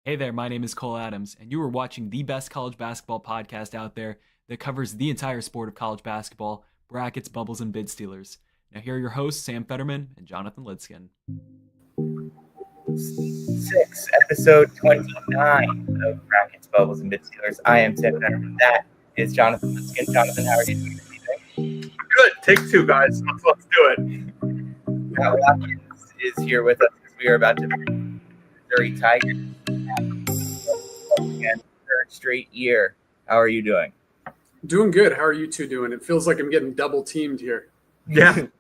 Hey there, my name is Cole Adams, and you are watching the best college basketball podcast out there that covers the entire sport of college basketball, brackets, bubbles, and bid stealers. Now, here are your hosts, Sam Fetterman and Jonathan Lidskin. Six, episode 29 of Brackets, Bubbles, and Bid Stealers. I am Sam Fetterman. That is Jonathan Lidskin. Jonathan, how are you doing this evening? Good. Take two, guys. Let's do it. Matt Watkins is here with us as we are about to Missouri Tigers again third straight year. How are you doing? Doing good. How are you two doing? It feels like I'm getting double teamed here. Yeah. Sam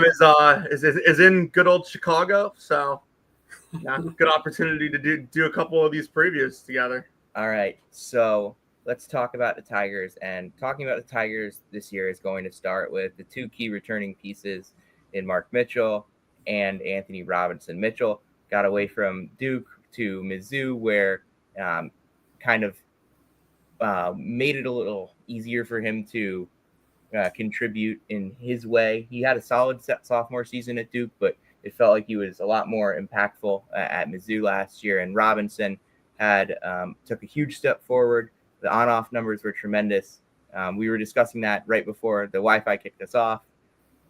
is in good old Chicago, so yeah, good opportunity to do a couple of these previews together. All right, so let's talk about the Tigers. And talking about the Tigers this year is going to start with the two key returning pieces in Mark Mitchell and Anthony Robinson. Mitchell got away from Duke to Mizzou, where kind of made it a little easier for him to contribute in his way. He had a solid sophomore season at Duke, but it felt like he was a lot more impactful at Mizzou last year. And Robinson had took a huge step forward. The on-off numbers were tremendous. We were discussing that right before the Wi-Fi kicked us off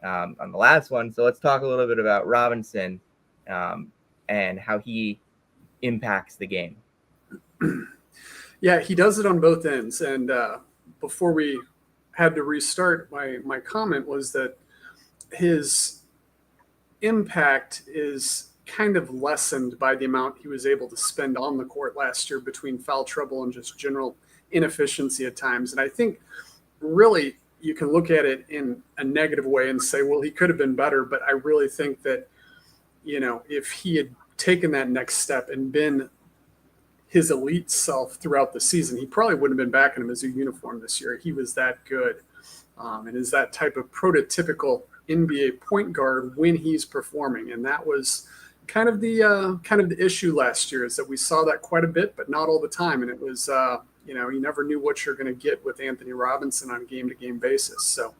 on the last one. So let's talk a little bit about Robinson and how he impacts the game. Yeah, he does it on both ends. And before we had to restart, my comment was that his impact is kind of lessened by the amount he was able to spend on the court last year between foul trouble and just general inefficiency at times. And I think really you can look at it in a negative way and say, well, he could have been better. But I really think that, if he had taken that next step and been his elite self throughout the season, he probably wouldn't have been back in a Mizzou uniform this year. He was that good and is that type of prototypical NBA point guard when he's performing. And that was kind of the issue last year, is that we saw that quite a bit, but not all the time. And it was, you never knew what you're going to get with Anthony Robinson on a game-to-game basis. So,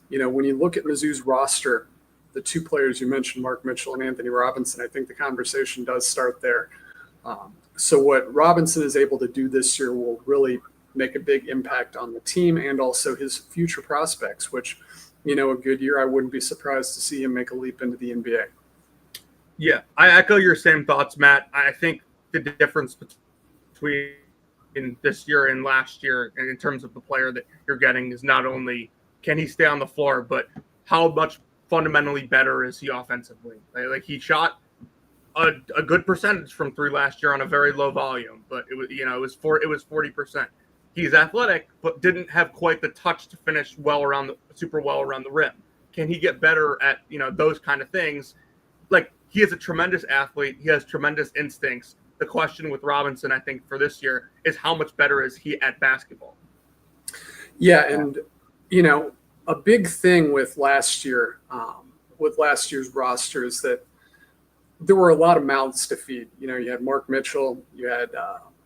when you look at Mizzou's roster, the two players you mentioned, Mark Mitchell and Anthony Robinson, I think the conversation does start there. So what Robinson is able to do this year will really make a big impact on the team and also his future prospects, which, a good year, I wouldn't be surprised to see him make a leap into the NBA. Yeah, I echo your same thoughts, Matt. I think the difference between this year and last year, and in terms of the player that you're getting, is not only can he stay on the floor, but how much fundamentally better is he offensively. Like he shot a good percentage from three last year on a very low volume, but it was 40%. He's athletic, but didn't have quite the touch to finish super well around the rim. Can he get better at those kind of things? Like, he is a tremendous athlete. He has tremendous instincts. The question with Robinson, I think, for this year is how much better is he at basketball? Yeah, and a big thing with last year's roster is that there were a lot of mouths to feed. You had Mark Mitchell, you had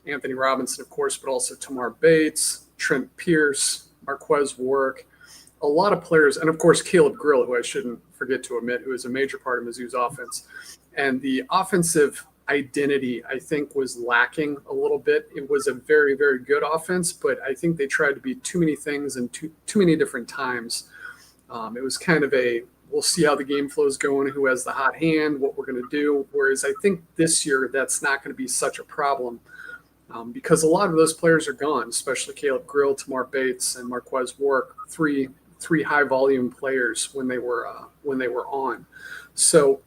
Anthony Robinson, of course, but also Tamar Bates, Trent Pierce, Marquez Warwick, a lot of players, and of course Caleb Grill, who I shouldn't forget to admit, who is a major part of Mizzou's offense. And the offensive identity, I think, was lacking a little bit. It was a very, very good offense, but I think they tried to be too many things and too many different times. It was kind of we'll see how the game flow is going, who has the hot hand, what we're going to do. Whereas I think this year that's not going to be such a problem because a lot of those players are gone, especially Caleb Grill, Tamar Bates, and Marquez Warwick, three high volume players when they were on. So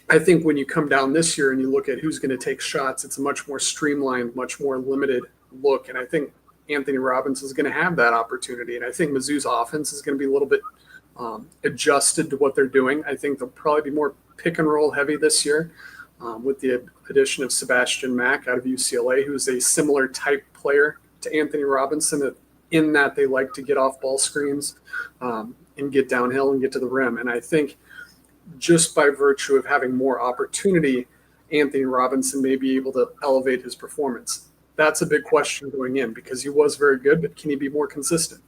I think when you come down this year and you look at who's going to take shots, it's a much more streamlined, much more limited look. And I think Anthony Robinson is going to have that opportunity. And I think Mizzou's offense is going to be a little bit adjusted to what they're doing. I think they'll probably be more pick and roll heavy this year with the addition of Sebastian Mack out of UCLA, who's a similar type player to Anthony Robinson in that they like to get off ball screens and get downhill and get to the rim. And I think just by virtue of having more opportunity, Anthony Robinson may be able to elevate his performance. That's a big question going in because he was very good, but can he be more consistent?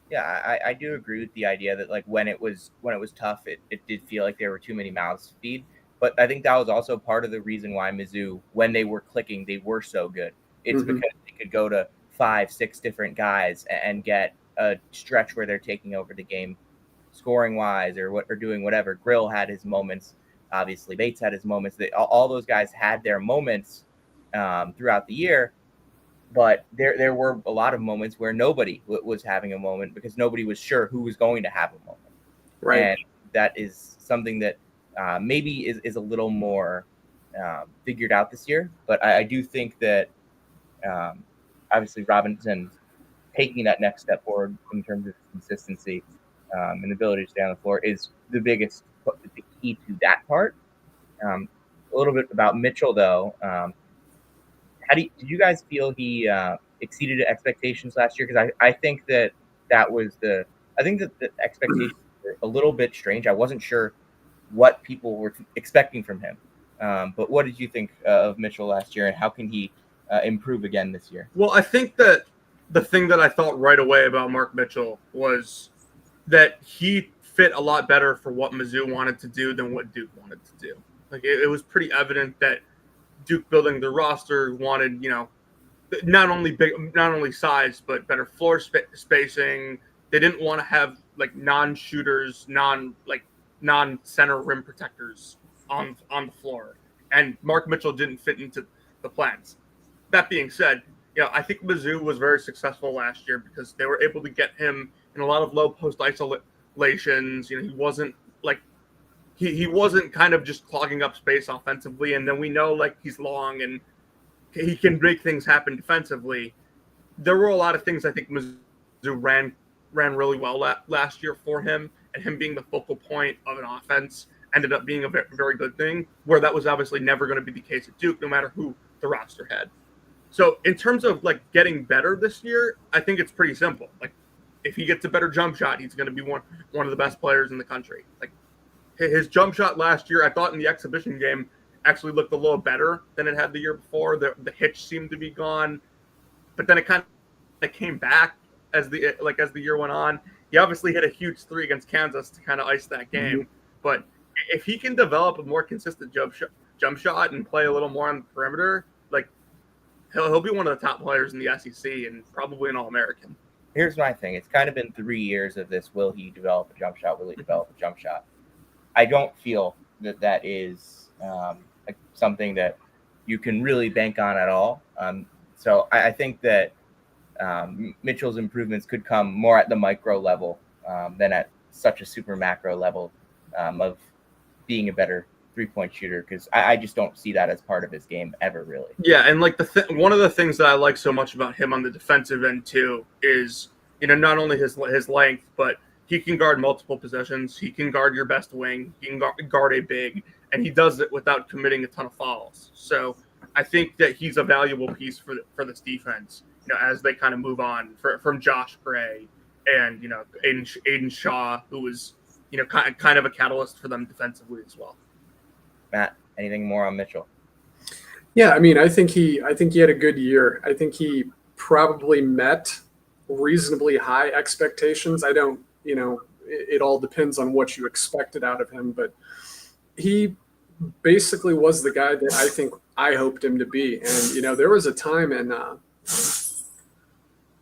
Yeah, I do agree with the idea that like when it was tough, it did feel like there were too many mouths to feed. But I think that was also part of the reason why Mizzou, when they were clicking, they were so good. It's because they could go to 5-6 different guys and get a stretch where they're taking over the game, scoring wise or doing whatever. Grill had his moments, obviously. Bates had his moments. All those guys had their moments throughout the year, but there were a lot of moments where nobody was having a moment because nobody was sure who was going to have a moment. Right. And that is something that maybe is a little more figured out this year. But I do think that obviously Robinson taking that next step forward in terms of consistency and ability to stay on the floor is the key to that part. A little bit about Mitchell, though. Did you guys feel he exceeded expectations last year? Because I think that the expectations were a little bit strange. I wasn't sure what people were expecting from him. But what did you think of Mitchell last year, and how can he improve again this year? Well, I think that the thing that I thought right away about Mark Mitchell was that he fit a lot better for what Mizzou wanted to do than what Duke wanted to do. Like it was pretty evident that Duke building the roster wanted, not only size, but better floor spacing. They didn't want to have like non-shooters, non-center rim protectors on the floor. And Mark Mitchell didn't fit into the plans. That being said, I think Mizzou was very successful last year because they were able to get him in a lot of low post isolations. He wasn't he wasn't kind of just clogging up space offensively. And then we know he's long and he can make things happen defensively. There were a lot of things I think Mizzou ran really well last year for him, and him being the focal point of an offense ended up being a very, very good thing, where that was obviously never going to be the case at Duke, no matter who the roster had. So in terms of getting better this year, I think it's pretty simple. If he gets a better jump shot, he's going to be one of the best players in the country. His jump shot last year, I thought in the exhibition game actually looked a little better than it had the year before. The hitch seemed to be gone, but then it kind of came back as the year went on. He obviously hit a huge 3 against Kansas to kind of ice that game. But if he can develop a more consistent jump shot and play a little more on the perimeter, he'll be one of the top players in the SEC and probably an All-American. Here's my thing. It's kind of been 3 years of this. Will he develop a jump shot? Will he develop a jump shot? I don't feel that is something that you can really bank on at all. So I think that Mitchell's improvements could come more at the micro level than at such a super macro level of being a better three-point shooter, because I just don't see that as part of his game ever, really. Yeah, and one of the things that I like so much about him on the defensive end too is not only his length, but he can guard multiple possessions. He can guard your best wing. He can guard a big, and he does it without committing a ton of fouls. So I think that he's a valuable piece for this defense, as they kind of move on from Josh Gray and Aiden Shaw, who was kind of a catalyst for them defensively as well. Matt, anything more on Mitchell? Yeah, I think he had a good year. I think he probably met reasonably high expectations. I don't, it all depends on what you expected out of him, but he basically was the guy that I think I hoped him to be. And, there was a time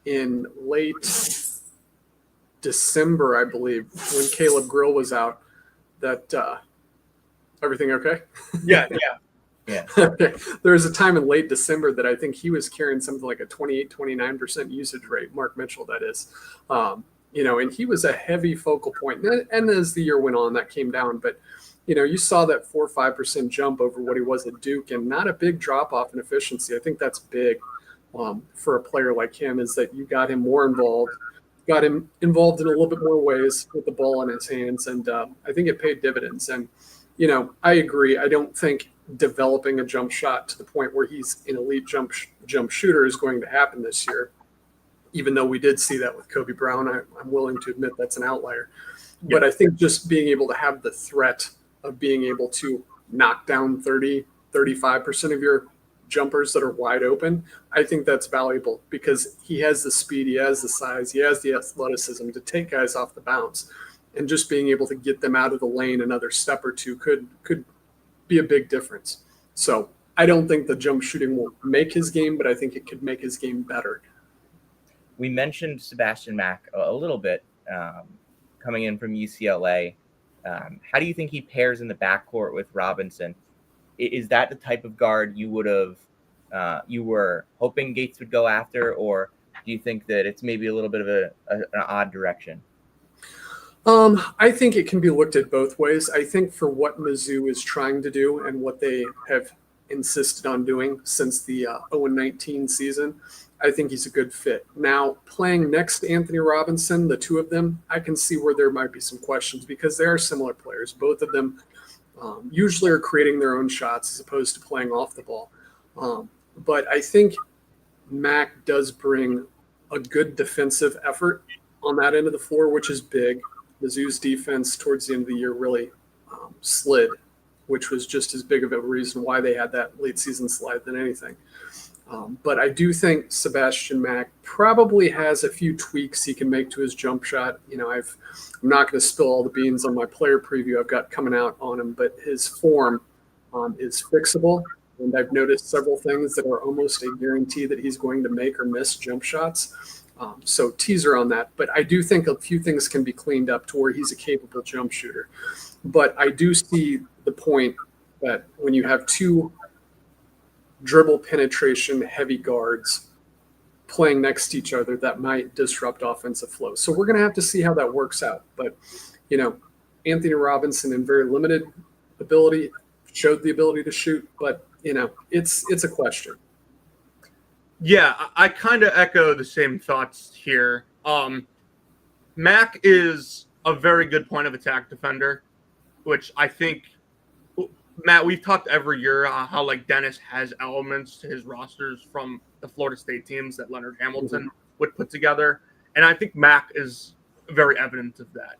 in late December, I believe, when Caleb Grill was out, that everything okay? Yeah. Okay. There was a time in late December that I think he was carrying something like a 28-29% usage rate, Mark Mitchell, that is. And he was a heavy focal point. And as the year went on, that came down. But, you saw that 4 or 5% jump over what he was at Duke, and not a big drop-off in efficiency. I think that's big for a player like him, is that you got him more involved, got him involved in a little bit more ways with the ball in his hands, and I think it paid dividends. And, I agree. I don't think developing a jump shot to the point where he's an elite jump shooter is going to happen this year, even though we did see that with Kobe Brown. I'm willing to admit that's an outlier. Yeah. But I think just being able to have the threat of being able to knock down 35% of your jumpers that are wide open, I think that's valuable, because he has the speed, he has the size, he has the athleticism to take guys off the bounce. And just being able to get them out of the lane another step or two could be a big difference. So I don't think the jump shooting will make his game, but I think it could make his game better. We mentioned Sebastian Mack a little bit coming in from UCLA. How do you think he pairs in the backcourt with Robinson? Is that the type of guard you you were hoping Gates would go after, or do you think that it's maybe a little bit of an odd direction? I think it can be looked at both ways. I think for what Mizzou is trying to do and what they have insisted on doing since the 0-19 season, I think he's a good fit. Now, playing next to Anthony Robinson, the two of them, I can see where there might be some questions because they are similar players. Both of them usually are creating their own shots as opposed to playing off the ball. But I think Mack does bring a good defensive effort on that end of the floor, which is big. Mizzou's defense towards the end of the year really slid, which was just as big of a reason why they had that late season slide than anything. But I do think Sebastian Mack probably has a few tweaks he can make to his jump shot. You know, I'm not going to spill all the beans on my player preview I've got coming out on him, but his form is fixable. And I've noticed several things that are almost a guarantee that he's going to make or miss jump shots. So teaser on that. But I do think a few things can be cleaned up to where he's a capable jump shooter. But I do see the point that when you have two dribble penetration heavy guards playing next to each other, that might disrupt offensive flow. So we're going to have to see how that works out. But, you know, Anthony Robinson in very limited ability showed the ability to shoot, but, you know, it's a question. Yeah, I kind of echo the same thoughts here. Mack is a very good point of attack defender, which I think, Matt, we've talked every year how like Dennis has elements to his rosters from the Florida State teams that Leonard Hamilton would put together. And I think Mack is very evident of that.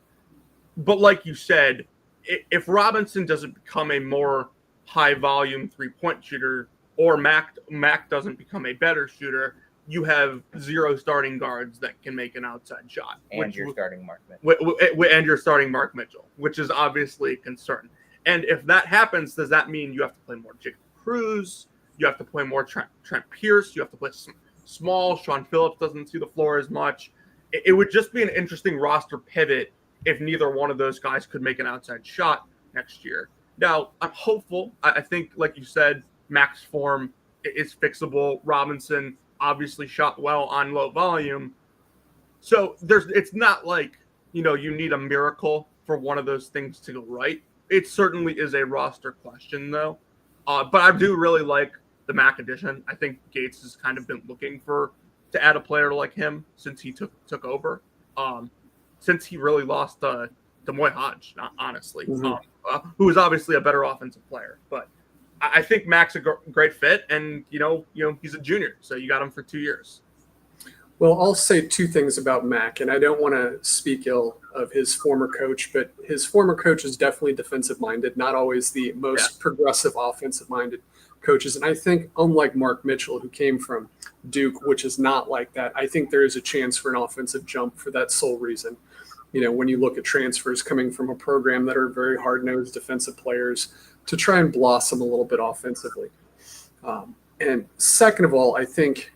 But like you said, if Robinson doesn't become a more high volume 3-point shooter, or Mack doesn't become a better shooter, you have zero starting guards that can make an outside shot. And you're starting Mark Mitchell. And you're starting Mark Mitchell, which is obviously a concern. And if that happens, does that mean you have to play more Jacob Cruz? You have to play more Trent Pierce? You have to play small. Sean Phillips doesn't see the floor as much. It would just be an interesting roster pivot if neither one of those guys could make an outside shot next year. Now, I'm hopeful. I think, like you said, Mack's form is fixable. Robinson obviously shot well on low volume. So it's not like, you know, you need a miracle for one of those things to go right. It certainly is a roster question, though. But I do really like the Mack addition. I think Gates has kind of been looking to add a player like him since he took over. Since he really lost to Moy Hodge, honestly, who is obviously a better offensive player. But I think Mack's a great fit, and you know he's a junior, so you got him for 2 years. Well, I'll say two things about Mack, and I don't want to speak ill of his former coach, but his former coach is definitely defensive-minded, not always the most progressive offensive-minded coaches. And I think, unlike Mark Mitchell, who came from Duke, which is not like that, I think there is a chance for an offensive jump for that sole reason. You know, when you look at transfers coming from a program that are very hard-nosed defensive players to try and blossom a little bit offensively. And second of all, I think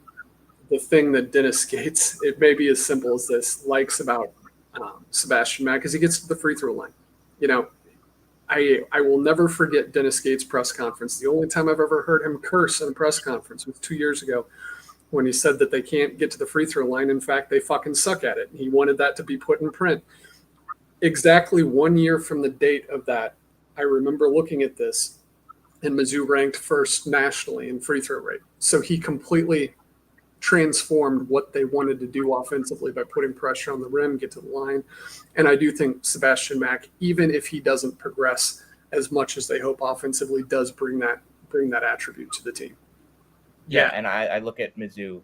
the thing that Dennis Gates, it may be as simple as this, likes about Sebastian Mack is he gets to the free throw line. You know, I will never forget Dennis Gates' press conference. The only time I've ever heard him curse in a press conference was 2 years ago when he said that they can't get to the free throw line. In fact, they fucking suck at it. He wanted that to be put in print. Exactly 1 year from the date of that, I remember looking at this, and Mizzou ranked first nationally in free throw rate. So he completely transformed what they wanted to do offensively by putting pressure on the rim, get to the line. And I do think Sebastian Mack, even if he doesn't progress as much as they hope offensively, does bring that attribute to the team. Yeah, and I look at Mizzou,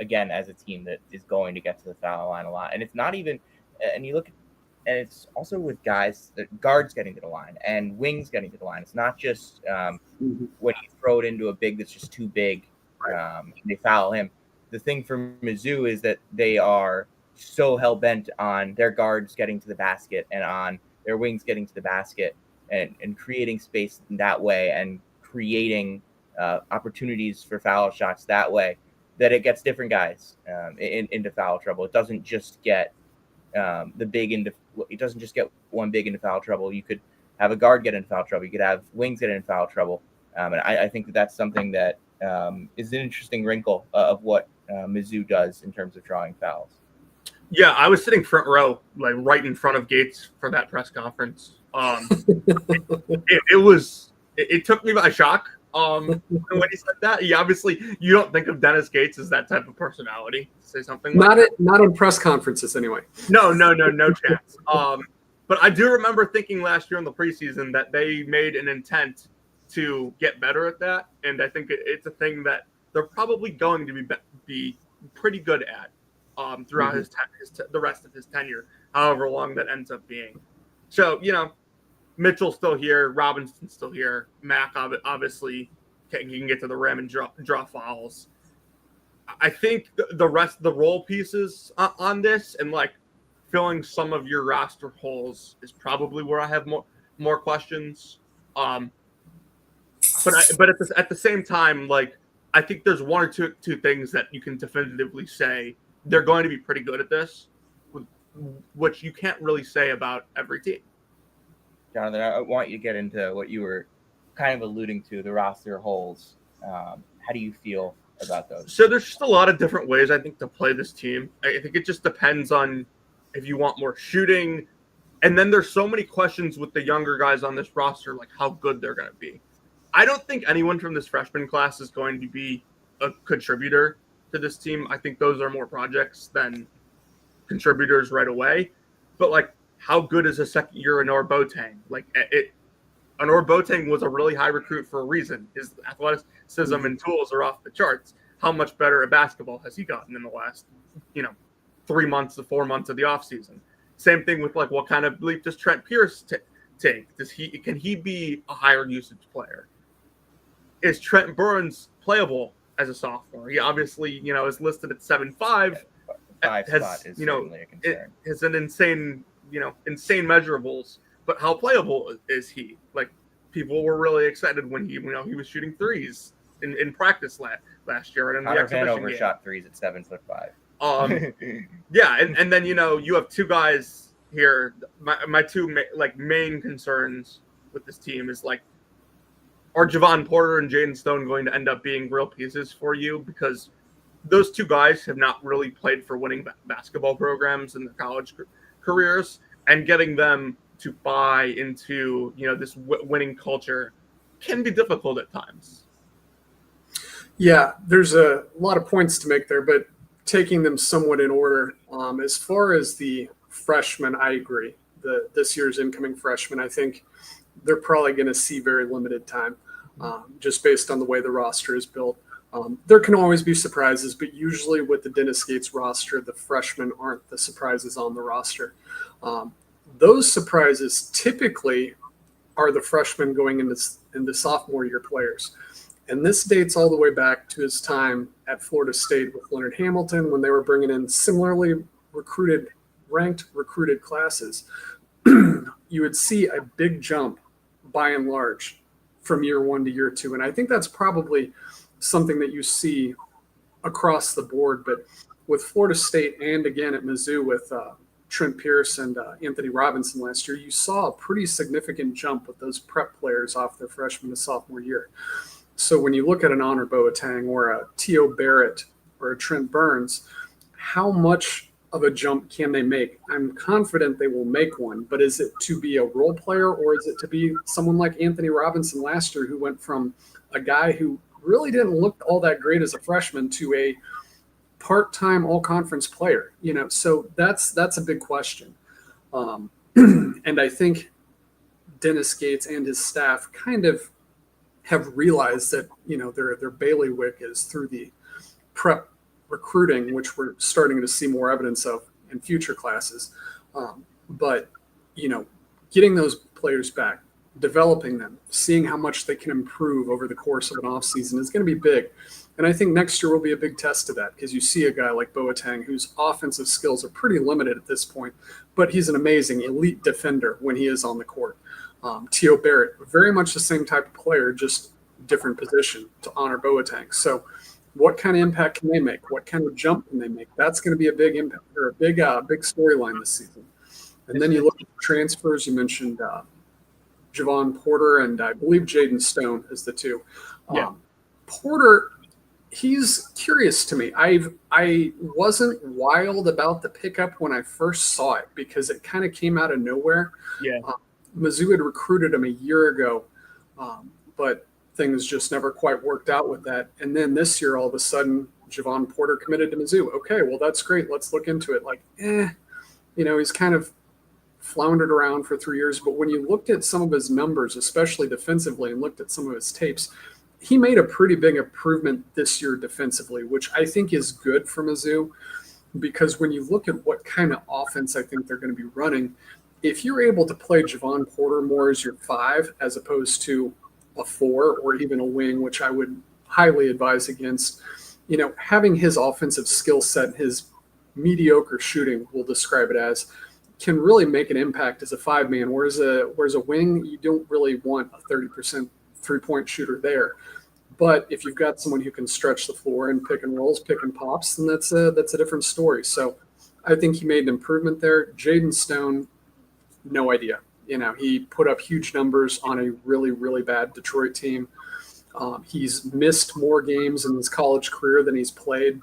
again, as a team that is going to get to the foul line a lot. And it's not even – and you look at – and it's also with guys, guards getting to the line and wings getting to the line. It's not just when you throw it into a big that's just too big, they foul him. The thing for Mizzou is that they are so hell-bent on their guards getting to the basket and on their wings getting to the basket. and creating space in that way and creating opportunities for foul shots that way, that it gets different guys into foul trouble. It doesn't just get it doesn't just get one big into foul trouble. You could have a guard get into foul trouble. You could have wings get into foul trouble. And I think that's something that is an interesting wrinkle of what Mizzou does in terms of drawing fouls. Yeah, I was sitting front row, like right in front of Gates for that press conference. It took me by shock when he said that. Obviously, you don't think of Dennis Gates as that type of personality to say something like that. Not in press conferences anyway. No chance. But I do remember thinking last year in the preseason that they made an intent to get better at that, and I think it's a thing that they're probably going to be pretty good at throughout the rest of his tenure, however long that ends up being. So, Mitchell's still here, Robinson's still here, Mack obviously can get to the rim and draw fouls. I think the rest of the role pieces on this and like filling some of your roster holes is probably where I have more questions. But at the same time, like I think there's one or two things that you can definitively say they're going to be pretty good at this, which you can't really say about every team. Jonathan, I want you to get into what you were kind of alluding to, the roster holes. How do you feel about those? So there's just a lot of different ways, I think, to play this team. I think it just depends on if you want more shooting. And then there's so many questions with the younger guys on this roster, like how good they're going to be. I don't think anyone from this freshman class is going to be a contributor to this team. I think those are more projects than contributors right away. But, like, how good is a second year Anor Boateng? Like, Anor Boateng was a really high recruit for a reason. His athleticism and tools are off the charts. How much better at basketball has he gotten in the last, 3 months to 4 months of the offseason? Same thing with, like, what kind of leap does Trent Pierce take? Can he be a higher usage player? Is Trent Burns playable as a sophomore? He obviously, is listed at 7'5". Five spot is certainly a concern. It has an insane measurables, but how playable is he? Like, people were really excited when he was shooting threes in practice last year. And Connor Vanover shot threes at 7'5". Yeah, and then you have two guys here. My two main concerns with this team is like, are Javon Porter and Jaden Stone going to end up being real pieces for you? Because those two guys have not really played for winning basketball programs in their college careers, and getting them to buy into this winning culture can be difficult at times. Yeah, there's a lot of points to make there, but taking them somewhat in order. As far as the freshmen, I agree. This year's incoming freshmen, I think they're probably going to see very limited time, just based on the way the roster is built. There can always be surprises, but usually with the Dennis Gates roster, the freshmen aren't the surprises on the roster. Those surprises typically are the freshmen going into sophomore year players. And this dates all the way back to his time at Florida State with Leonard Hamilton when they were bringing in similarly ranked recruited classes. You would see a big jump by and large from year one to year two. And I think that's probably something that you see across the board. But with Florida State and again at Mizzou with Trent Pierce and Anthony Robinson last year, you saw a pretty significant jump with those prep players off their freshman to sophomore year. So when you look at an Honor Boateng or a T.O. Barrett or a Trent Burns, how much of a jump can they make? I'm confident they will make one, but is it to be a role player or is it to be someone like Anthony Robinson last year who went from a guy who really didn't look all that great as a freshman to a part-time all-conference player? So that's a big question. And I think Dennis Gates and his staff kind of have realized that, their bailiwick is through the prep recruiting, which we're starting to see more evidence of in future classes. But getting those players back, developing them, seeing how much they can improve over the course of an offseason is going to be big. And I think next year will be a big test of that because you see a guy like Boateng whose offensive skills are pretty limited at this point, but he's an amazing elite defender when he is on the court. Teo Barrett, very much the same type of player, just different position to Honor Boateng. So what kind of impact can they make? What kind of jump can they make? That's going to be a big impact or a big storyline this season. And then you look at the transfers. You mentioned Javon Porter and I believe Jaden Stone as the two. Yeah. Porter, he's curious to me. I wasn't wild about the pickup when I first saw it because it kind of came out of nowhere. Yeah. Mizzou had recruited him a year ago, but things just never quite worked out with that. And then this year, all of a sudden, Javon Porter committed to Mizzou. Okay, well, that's great. Let's look into it. He's kind of floundered around for 3 years. But when you looked at some of his numbers, especially defensively, and looked at some of his tapes, he made a pretty big improvement this year defensively, which I think is good for Mizzou because when you look at what kind of offense I think they're going to be running, if you're able to play Javon Porter more as your 5 as opposed to a 4 or even a wing, which I would highly advise against, having his offensive skill set, his mediocre shooting, we'll describe it as, can really make an impact as a 5-man, whereas a wing, you don't really want a 30% three-point shooter there. But if you've got someone who can stretch the floor and pick and rolls, pick and pops, then that's a different story. So I think he made an improvement there. Jaden Stone, no idea. He put up huge numbers on a really, really bad Detroit team. He's missed more games in his college career than he's played.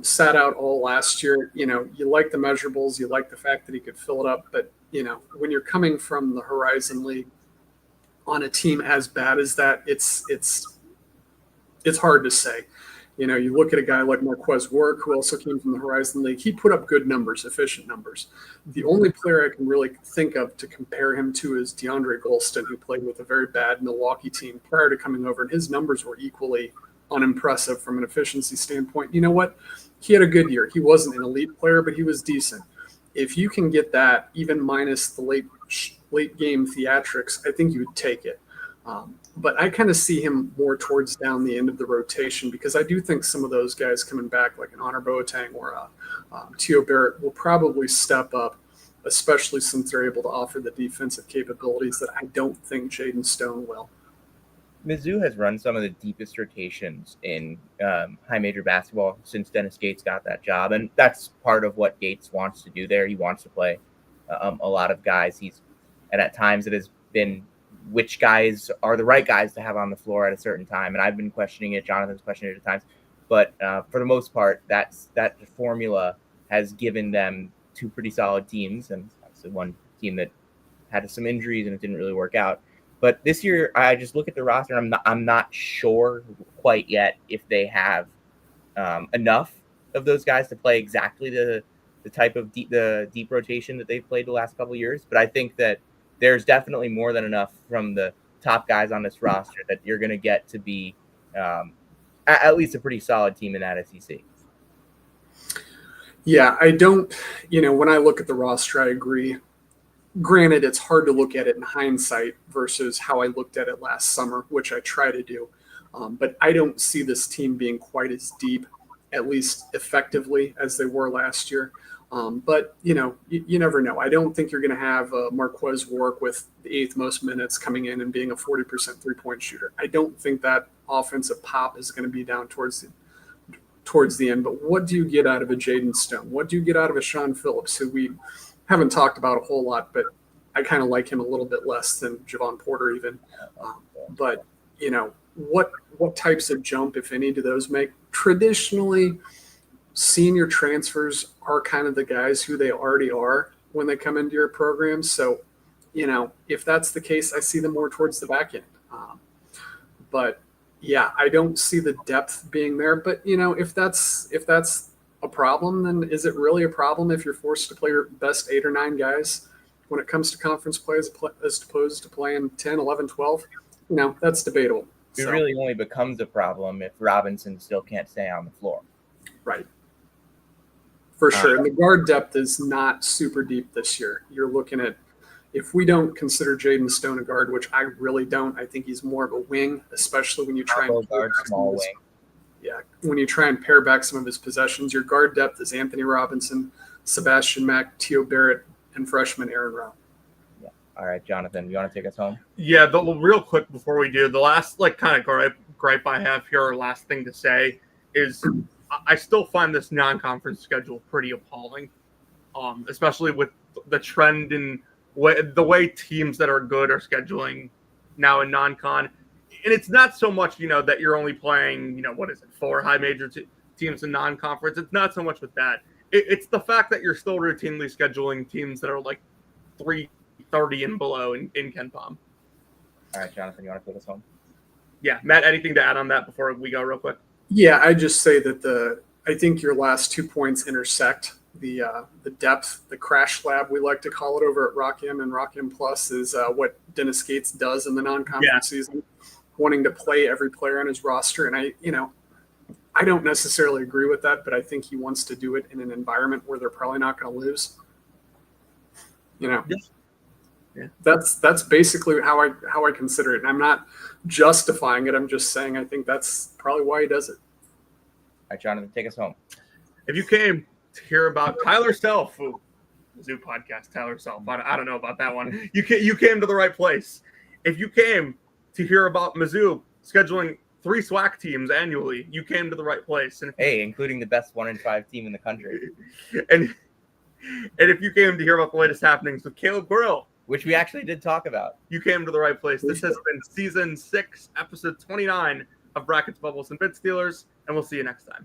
Sat out all last year. You like the measurables. You like the fact that he could fill it up. But, when you're coming from the Horizon League on a team as bad as that, it's hard to say. You look at a guy like Marquez Warwick, who also came from the Horizon League. He put up good numbers, efficient numbers. The only player I can really think of to compare him to is DeAndre Golston, who played with a very bad Milwaukee team prior to coming over, and his numbers were equally unimpressive from an efficiency standpoint. You know what? He had a good year. He wasn't an elite player, but he was decent. If you can get that, even minus the late game theatrics, I think you would take it. But I kind of see him more towards down the end of the rotation because I do think some of those guys coming back, like an Honor Boateng or Teo Barrett, will probably step up, especially since they're able to offer the defensive capabilities that I don't think Jaden Stone will. Mizzou has run some of the deepest rotations in high major basketball since Dennis Gates got that job. And that's part of what Gates wants to do there. He wants to play a lot of guys. And at times it has been which guys are the right guys to have on the floor at a certain time. And I've been questioning it. Jonathan's questioned it at times. But for the most part, that formula has given them two pretty solid teams. And obviously one team that had some injuries and it didn't really work out. But this year, I just look at the roster and I'm not sure quite yet if they have enough of those guys to play exactly the type of deep rotation that they've played the last couple of years. But I think that there's definitely more than enough from the top guys on this roster that you're going to get to be at least a pretty solid team in that SEC. Yeah, I don't, when I look at the roster, I agree. Granted, it's hard to look at it in hindsight versus how I looked at it last summer, which I try to do. But I don't see this team being quite as deep, at least effectively, as they were last year. But, you never know. I don't think you're going to have Marquez Warwick with the 8th most minutes coming in and being a 40% three-point shooter. I don't think that offensive pop is going to be down towards the end. But what do you get out of a Jaden Stone? What do you get out of a Sean Phillips, who we haven't talked about a whole lot, but I kind of like him a little bit less than Javon Porter even. But, what types of jump, if any, do those make? Traditionally, senior transfers are kind of the guys who they already are when they come into your program. So, if that's the case, I see them more towards the back end. But yeah, I don't see the depth being there. But, if that's a problem, then is it really a problem if you're forced to play your best 8 or 9 guys when it comes to conference play as opposed to playing 10, 11, 12? That's debatable. It really only becomes a problem if Robinson still can't stay on the floor. Right. For sure. And the guard depth is not super deep this year. You're looking at, if we don't consider Jaden Stone a guard, which I really don't, I think he's more of a wing, especially when you try and small wing. Yeah, when you try and pare back some of his possessions, your guard depth is Anthony Robinson, Sebastian Mack, Teo Barrett, and freshman Aaron Rowe. Yeah, All right, Jonathan, you want to take us home? Yeah, the real quick before we do, the last kind of gripe I have here, or last thing to say is I still find this non-conference schedule pretty appalling, especially with the trend in the way teams that are good are scheduling now in non-con. And it's not so much, that you're only playing, 4 high major teams in non-conference. It's not so much with that. It's the fact that you're still routinely scheduling teams that are like 330 and below in KenPom. All right, Jonathan, you want to take us home? Yeah, Matt, anything to add on that before we go real quick? Yeah, I just say that I think your last 2 points intersect the depth, the crash lab we like to call it over at RockM and RockM Plus is what Dennis Gates does in the non-conference season, wanting to play every player on his roster. And I don't necessarily agree with that, but I think he wants to do it in an environment where they're probably not going to lose. Yeah. That's basically how I consider it. And I'm not justifying it. I'm just saying I think that's probably why he does it. All right, Jonathan, take us home. If you came to hear about Tyler Self, Zoo podcast, Tyler Self, I don't know about that one. You came to the right place. If you came to hear about Mizzou scheduling 3 SWAC teams annually, you came to the right place. And including the best 1 in 5 team in the country. And if you came to hear about the latest happenings with Caleb Grill, which we actually did talk about, you came to the right place. This has been season 6, episode 29 of Brackets, Bubbles, and Bid Stealers, and we'll see you next time.